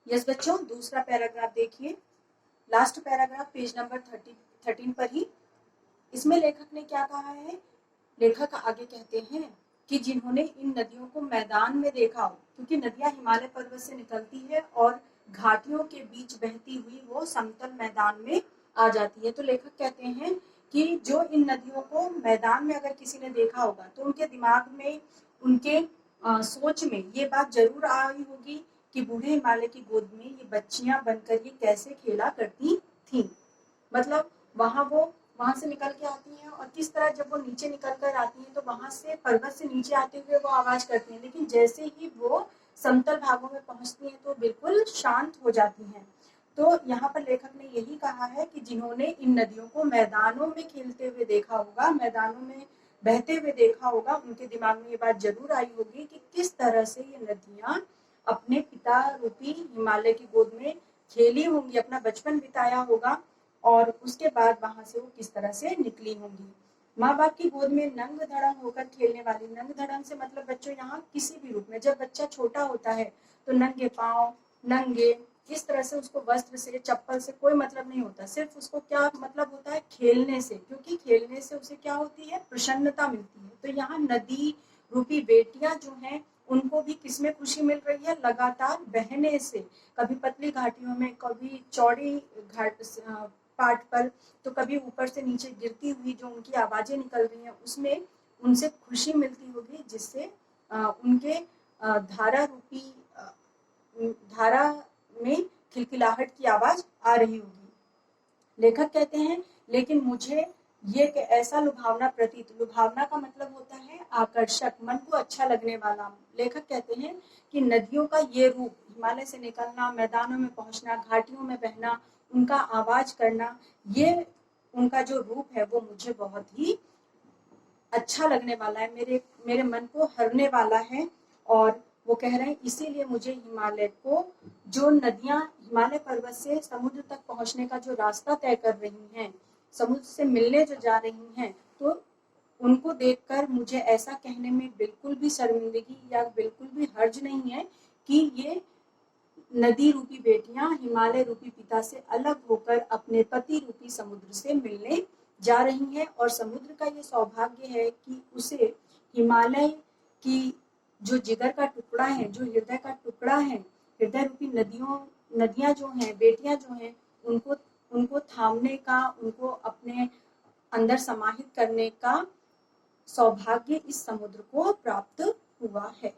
Yes बच्चों, दूसरा paragraph देखिए, लास्ट पैराग्राफ पेज नंबर 13 पर ही। इसमें लेखक ने क्या कहा है? लेखक आगे कहते हैं कि जिन्होंने इन नदियों को मैदान में देखा हो, क्योंकि नदियां हिमालय पर्वत से निकलती है और घाटियों के बीच बहती हुई वो समतल मैदान में आ जाती है। तो लेखक कहते हैं कि जो इन नदियों को मैदान में अगर किसी ने देखा होगा तो उनके दिमाग में, उनके सोच में ये बात जरूर आई होगी कि बूढ़े हिमालय की गोद में ये बच्चियां बनकर ये कैसे खेला करती थी। मतलब वहां से निकल के आती हैं और किस तरह जब वो नीचे निकल कर आती हैं तो वहां से पर्वत से नीचे आते हुए वो आवाज करती हैं, लेकिन जैसे ही वो समतल भागों में पहुंचती हैं तो बिल्कुल शांत हो जाती हैं। तो यहाँ पर लेखक ने यही कहा है कि जिन्होंने इन नदियों को मैदानों में खेलते हुए देखा होगा, मैदानों में बहते हुए देखा होगा, उनके दिमाग में ये बात जरूर आई होगी कि किस तरह से ये नदियां अपने पिता रूपी हिमालय की गोद में खेली होंगी, अपना बचपन बिताया होगा और उसके बाद वहां से वो किस तरह से निकली होंगी। माँ बाप की गोद में नंग धड़ंग होकर खेलने वाली, नंग धड़ंग से मतलब बच्चों यहाँ किसी भी रूप में, जब बच्चा छोटा होता है तो नंगे पाँव, नंगे, इस तरह से उसको वस्त्र से, चप्पल से कोई मतलब नहीं होता, सिर्फ उसको क्या मतलब होता है? खेलने से, क्योंकि खेलने से उसे क्या होती है? प्रसन्नता मिलती है। तो यहाँ नदी रूपी बेटियां जो हैं उनको भी किसमें खुशी मिल रही है? लगातार बहने से, कभी पतली घाटियों में, कभी चौड़ी घाट पार्ट पर, तो कभी ऊपर से नीचे गिरती हुई जो उनकी आवाजें निकल रही हैं उसमें उनसे खुशी मिलती होगी, जिससे उनके धारा रूपी धारा में खिलखिलाहट की आवाज आ रही होगी। लेखक कहते हैं लेकिन मुझे ये ऐसा लुभावना प्रतीत, लुभावना का मतलब होता है आकर्षक, मन को अच्छा लगने वाला। लेखक कहते हैं कि नदियों का ये रूप, हिमालय से निकलना, मैदानों में पहुंचना, घाटियों में बहना, उनका आवाज करना, ये उनका जो रूप है वो मुझे बहुत ही अच्छा लगने वाला है, मेरे मन को हरने वाला है। और वो कह रहे हैं इसीलिए मुझे हिमालय को, जो नदियां हिमालय पर्वत से समुद्र तक पहुंचने का जो रास्ता तय कर रही हैं, समुद्र से मिलने जो जा रही हैं, तो उनको देखकर मुझे ऐसा कहने में बिल्कुल भी शर्मिंदगी या बिल्कुल भी हर्ज नहीं है कि ये नदी रूपी बेटियां हिमालय रूपी पिता से अलग होकर अपने पति रूपी समुद्र से मिलने जा रही हैं। और समुद्र का ये सौभाग्य है कि उसे हिमालय की जो जिगर का टुकड़ा है, जो हृदय का टुकड़ा है, हृदय रूपी नदियां जो हैं, बेटियां जो हैं, उनको थामने का, उनको अपने अंदर समाहित करने का सौभाग्य इस समुद्र को प्राप्त हुआ है।